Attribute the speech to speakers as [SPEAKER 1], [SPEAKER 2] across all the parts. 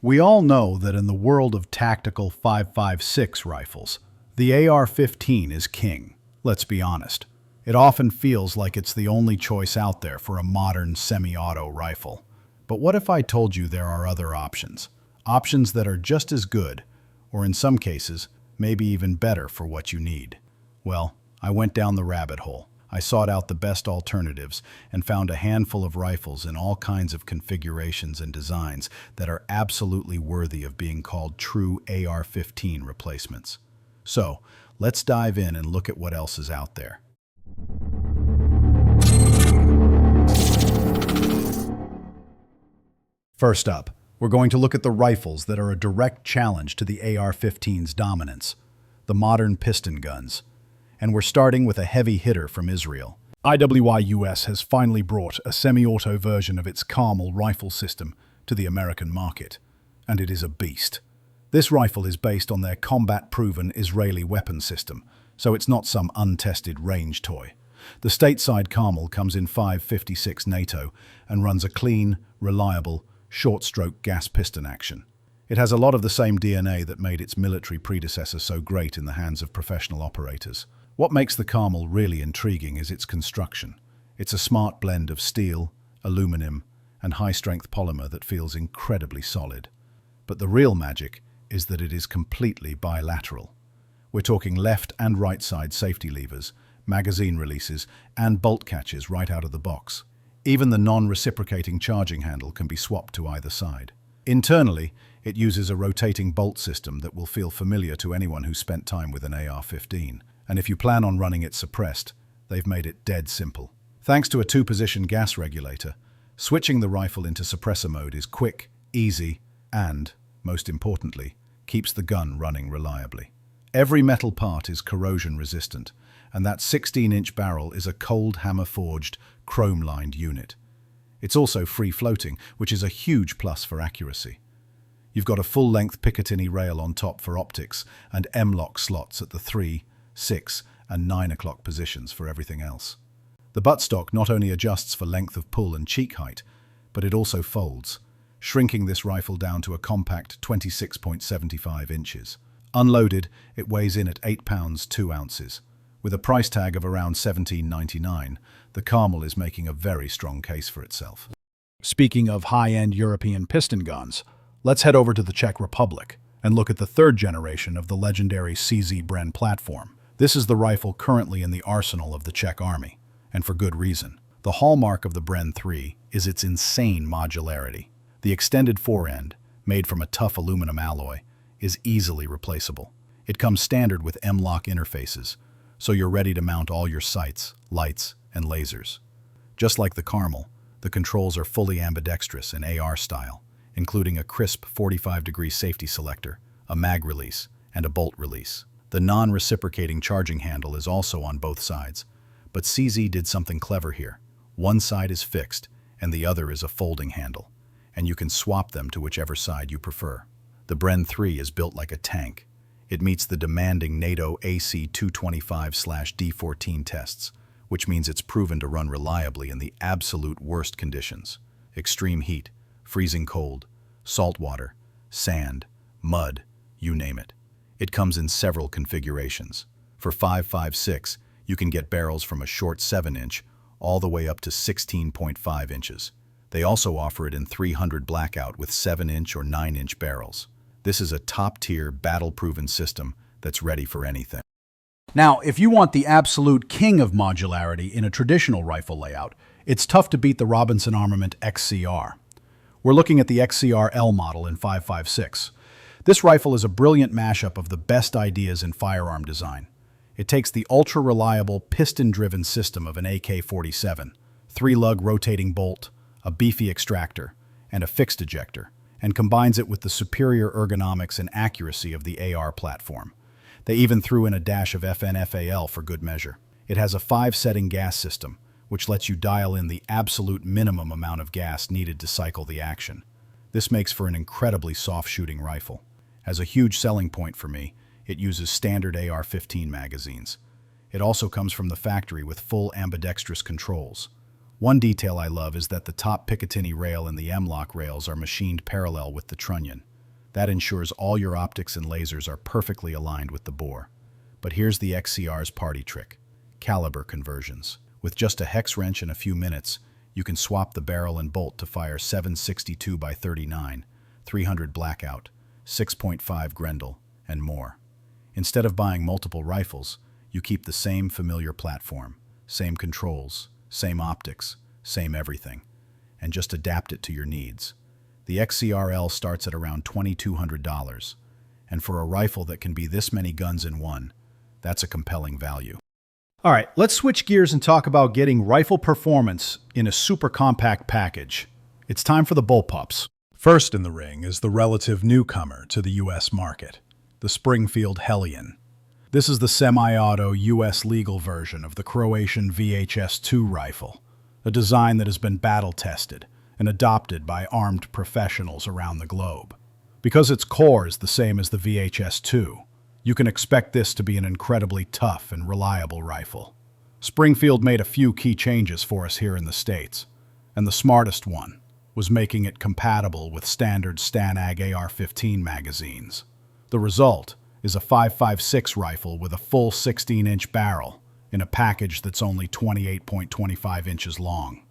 [SPEAKER 1] We all know that in the world of tactical 5.56 rifles, the AR-15 is king. Let's be honest. It often feels like it's the only choice out there for a modern semi-auto rifle. But what if I told you there are other options? Options that are just as good, or in some cases, maybe even better for what you need. Well, I went down the rabbit hole. I sought out the best alternatives and found a handful of rifles in all kinds of configurations and designs that are absolutely worthy of being called true AR-15 replacements. So, let's dive in and look at what else is out there. First up, we're going to look at the rifles that are a direct challenge to the AR-15's dominance, the modern piston guns. And we're starting with a heavy hitter from Israel. IWI-US has finally brought a semi-auto version of its Carmel rifle system to the American market, and it is a beast. This rifle is based on their combat-proven Israeli weapon system, so it's not some untested range toy. The stateside Carmel comes in 5.56 NATO and runs a clean, reliable, short-stroke gas piston action. It has a lot of the same DNA that made its military predecessor so great in the hands of professional operators. What makes the Carmel really intriguing is its construction. It's a smart blend of steel, aluminum, and high-strength polymer that feels incredibly solid. But the real magic is that it is completely bilateral. We're talking left and right side safety levers, magazine releases, and bolt catches right out of the box. Even the non-reciprocating charging handle can be swapped to either side. Internally, it uses a rotating bolt system that will feel familiar to anyone who spent time with an AR-15. And if you plan on running it suppressed, they've made it dead simple. Thanks to a two-position gas regulator, switching the rifle into suppressor mode is quick, easy, and, most importantly, keeps the gun running reliably. Every metal part is corrosion-resistant, and that 16-inch barrel is a cold hammer-forged, chrome-lined unit. It's also free-floating, which is a huge plus for accuracy. You've got a full-length Picatinny rail on top for optics and M-lock slots at the 3, 6, and 9 o'clock positions for everything else. The buttstock not only adjusts for length of pull and cheek height, but it also folds, shrinking this rifle down to a compact 26.75 inches. Unloaded, it weighs in at 8 pounds 2 ounces. With a price tag of around $17.99, the Carmel is making a very strong case for itself. Speaking of high-end European piston guns, let's head over to the Czech Republic and look at the third generation of the legendary CZ Bren platform. This is the rifle currently in the arsenal of the Czech army, and for good reason. The hallmark of the Bren 3 is its insane modularity. The extended forend, made from a tough aluminum alloy, is easily replaceable. It comes standard with M-lock interfaces, so you're ready to mount all your sights, lights, and lasers. Just like the Carmel, the controls are fully ambidextrous in AR style, including a crisp 45-degree safety selector, a mag release, and a bolt release. The non-reciprocating charging handle is also on both sides, but CZ did something clever here. One side is fixed, and the other is a folding handle, and you can swap them to whichever side you prefer. The Bren 3 is built like a tank. It meets the demanding NATO AC 225/D14 tests, which means it's proven to run reliably in the absolute worst conditions. Extreme heat, freezing cold, salt water, sand, mud, you name it. It comes in several configurations. For 5.56, you can get barrels from a short 7-inch all the way up to 16.5 inches. They also offer it in 300 blackout with 7-inch or 9-inch barrels. This is a top-tier, battle-proven system that's ready for anything. Now, if you want the absolute king of modularity in a traditional rifle layout, it's tough to beat the Robinson Armament XCR. We're looking at the XCR-L model in 5.56. This rifle is a brilliant mashup of the best ideas in firearm design. It takes the ultra-reliable, piston-driven system of an AK-47, 3-lug rotating bolt, a beefy extractor, and a fixed ejector, and combines it with the superior ergonomics and accuracy of the AR platform. They even threw in a dash of FNFAL for good measure. It has a 5-setting gas system, which lets you dial in the absolute minimum amount of gas needed to cycle the action. This makes for an incredibly soft-shooting rifle. As a huge selling point for me, it uses standard AR-15 magazines. It also comes from the factory with full ambidextrous controls. One detail I love is that the top Picatinny rail and the M-lock rails are machined parallel with the trunnion. That ensures all your optics and lasers are perfectly aligned with the bore. But here's the XCR's party trick: caliber conversions. With just a hex wrench and a few minutes, you can swap the barrel and bolt to fire 762 by 39, 300 blackout, 6.5 Grendel, and more. Instead of buying multiple rifles, you keep the same familiar platform, same controls, same optics, same everything, and just adapt it to your needs. The XCRL starts at around $2,200, and for a rifle that can be this many guns in one, that's a compelling value. All right, let's switch gears and talk about getting rifle performance in a super compact package. It's time for the Bullpups. First in the ring is the relative newcomer to the U.S. market, the Springfield Hellion. This is the semi-auto U.S. legal version of the Croatian VHS-2 rifle, a design that has been battle-tested and adopted by armed professionals around the globe. Because its core is the same as the VHS-2, you can expect this to be an incredibly tough and reliable rifle. Springfield made a few key changes for us here in the States, and the smartest one was making it compatible with standard STANAG AR-15 magazines. The result is a 5.56 rifle with a full 16-inch barrel in a package that's only 28.25 inches long.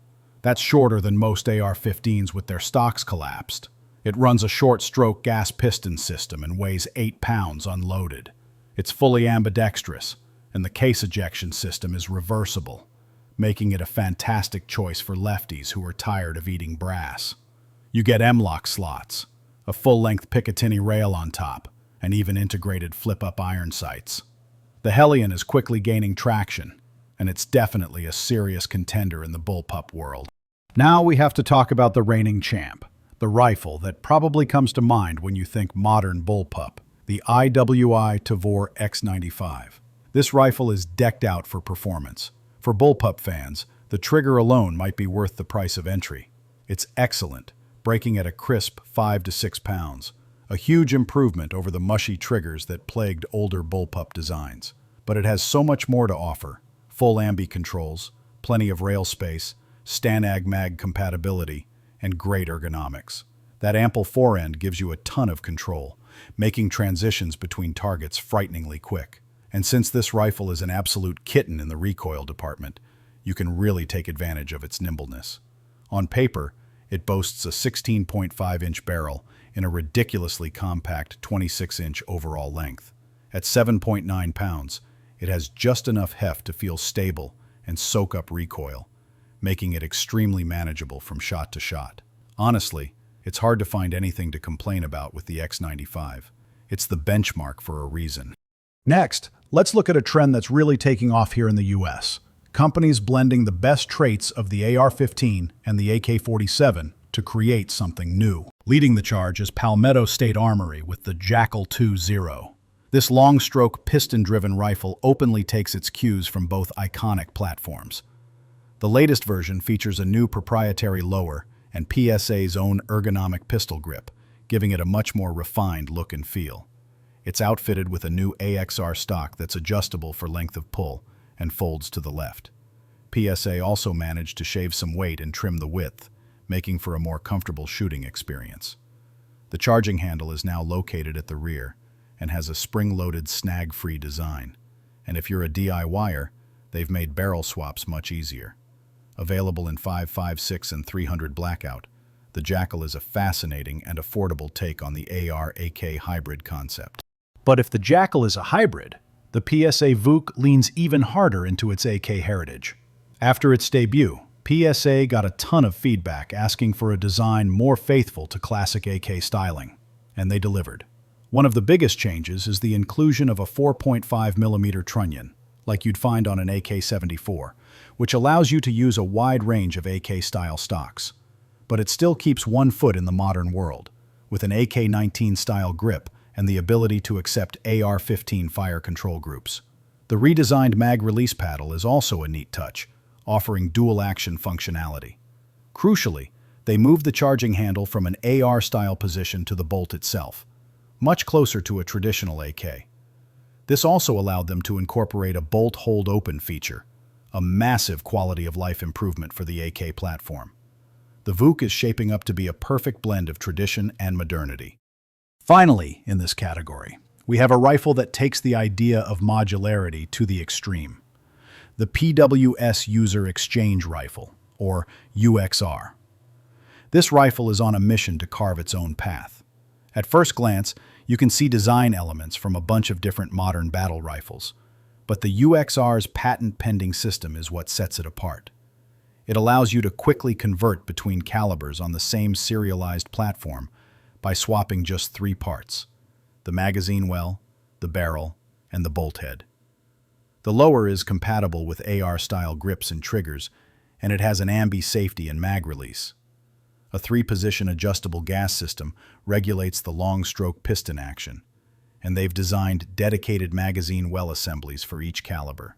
[SPEAKER 1] That's shorter than most AR-15s with their stocks collapsed. It runs a short-stroke gas piston system and weighs 8 pounds unloaded. It's fully ambidextrous, and the case ejection system is reversible, making it a fantastic choice for lefties who are tired of eating brass. You get M-lock slots, a full-length Picatinny rail on top, and even integrated flip-up iron sights. The Hellion is quickly gaining traction, and it's definitely a serious contender in the bullpup world. Now we have to talk about the reigning champ, the rifle that probably comes to mind when you think modern bullpup, the IWI Tavor X95. This rifle is decked out for performance. For bullpup fans, the trigger alone might be worth the price of entry. It's excellent, breaking at a crisp 5 to 6 pounds, a huge improvement over the mushy triggers that plagued older bullpup designs. But it has so much more to offer: full ambi controls, plenty of rail space, STANAG mag compatibility, and great ergonomics. That ample forend gives you a ton of control, making transitions between targets frighteningly quick. And since this rifle is an absolute kitten in the recoil department, you can really take advantage of its nimbleness. On paper, it boasts a 16.5-inch barrel in a ridiculously compact 26-inch overall length. At 7.9 pounds, it has just enough heft to feel stable and soak up recoil, making it extremely manageable from shot to shot. Honestly, it's hard to find anything to complain about with the X95. It's the benchmark for a reason. Next, let's look at a trend that's really taking off here in the US. Companies blending the best traits of the AR-15 and the AK-47 to create something new. Leading the charge is Palmetto State Armory with the Jackal 2.0. This long-stroke piston-driven rifle openly takes its cues from both iconic platforms. The latest version features a new proprietary lower and PSA's own ergonomic pistol grip, giving it a much more refined look and feel. It's outfitted with a new AXR stock that's adjustable for length of pull and folds to the left. PSA also managed to shave some weight and trim the width, making for a more comfortable shooting experience. The charging handle is now located at the rear and has a spring-loaded snag-free design. And if you're a DIYer, they've made barrel swaps much easier. Available in 5.56 and 300 blackout, the Jackal is a fascinating and affordable take on the AR-AK hybrid concept. But if the Jackal is a hybrid, the PSA VOOC leans even harder into its AK heritage. After its debut, PSA got a ton of feedback asking for a design more faithful to classic AK styling, and they delivered. One of the biggest changes is the inclusion of a 4.5mm trunnion, like you'd find on an AK-74, which allows you to use a wide range of AK-style stocks. But it still keeps one foot in the modern world, with an AK-19-style grip and the ability to accept AR-15 fire control groups. The redesigned mag release paddle is also a neat touch, offering dual-action functionality. Crucially, they moved the charging handle from an AR-style position to the bolt itself, much closer to a traditional AK. This also allowed them to incorporate a bolt hold open feature, a massive quality-of-life improvement for the AK platform. The VOOC is shaping up to be a perfect blend of tradition and modernity. Finally, in this category, we have a rifle that takes the idea of modularity to the extreme. The PWS User Exchange Rifle, or UXR. This rifle is on a mission to carve its own path. At first glance, you can see design elements from a bunch of different modern battle rifles, but the UXR's patent-pending system is what sets it apart. It allows you to quickly convert between calibers on the same serialized platform by swapping just 3 parts: the magazine well, the barrel, and the bolt head. The lower is compatible with AR-style grips and triggers, and it has an ambi safety and mag release. A 3-position adjustable gas system regulates the long-stroke piston action, and they've designed dedicated magazine well assemblies for each caliber.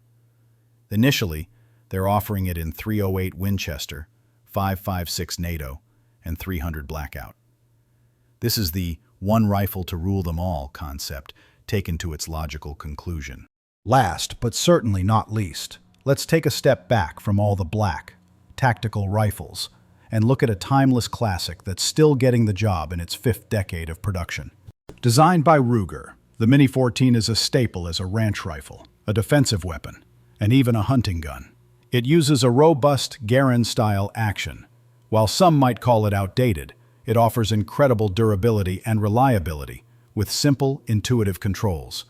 [SPEAKER 1] Initially, they're offering it in .308 Winchester, .556 NATO, and .300 Blackout. This is the one rifle to rule them all concept taken to its logical conclusion. Last, but certainly not least, let's take a step back from all the black, tactical rifles and look at a timeless classic that's still getting the job in its 5th decade of production. Designed by Ruger, the Mini 14 is a staple as a ranch rifle, a defensive weapon, and even a hunting gun. It uses a robust Garand-style action. While some might call it outdated, it offers incredible durability and reliability with simple, intuitive controls,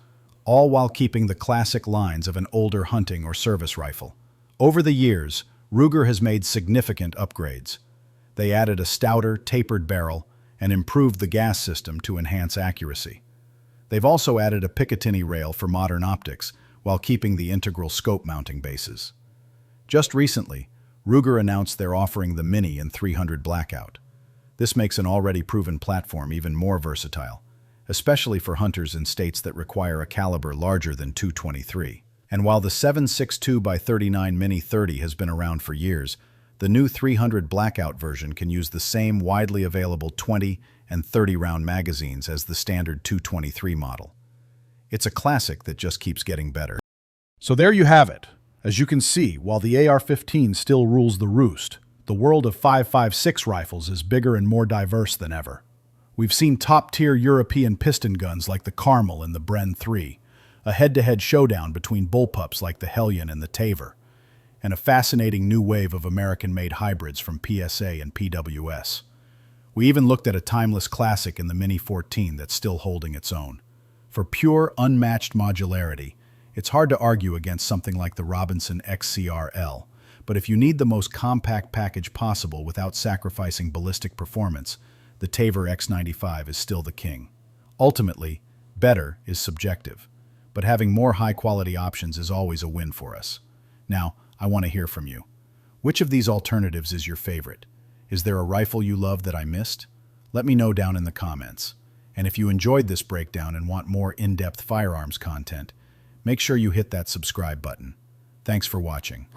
[SPEAKER 1] all while keeping the classic lines of an older hunting or service rifle. Over the years, Ruger has made significant upgrades. They added a stouter, tapered barrel and improved the gas system to enhance accuracy. They've also added a Picatinny rail for modern optics while keeping the integral scope mounting bases. Just recently, Ruger announced they're offering the Mini in .300 Blackout. This makes an already proven platform even more versatile, especially for hunters in states that require a caliber larger than .223. And while the 7.62x39 Mini 30 has been around for years, the new .300 Blackout version can use the same widely available 20 and 30-round magazines as the standard .223 model. It's a classic that just keeps getting better. So there you have it. As you can see, while the AR-15 still rules the roost, the world of 5.56 rifles is bigger and more diverse than ever. We've seen top-tier European piston guns like the Carmel and the Bren 3, a head-to-head showdown between bullpups like the Hellion and the Taver, and a fascinating new wave of American-made hybrids from PSA and PWS. We even looked at a timeless classic in the Mini 14 that's still holding its own. For pure, unmatched modularity, it's hard to argue against something like the Robinson XCR-L, but if you need the most compact package possible without sacrificing ballistic performance, the Taver X95 is still the king. Ultimately, better is subjective, but having more high-quality options is always a win for us. Now, I want to hear from you. Which of these alternatives is your favorite? Is there a rifle you love that I missed? Let me know down in the comments. And if you enjoyed this breakdown and want more in-depth firearms content, make sure you hit that subscribe button. Thanks for watching.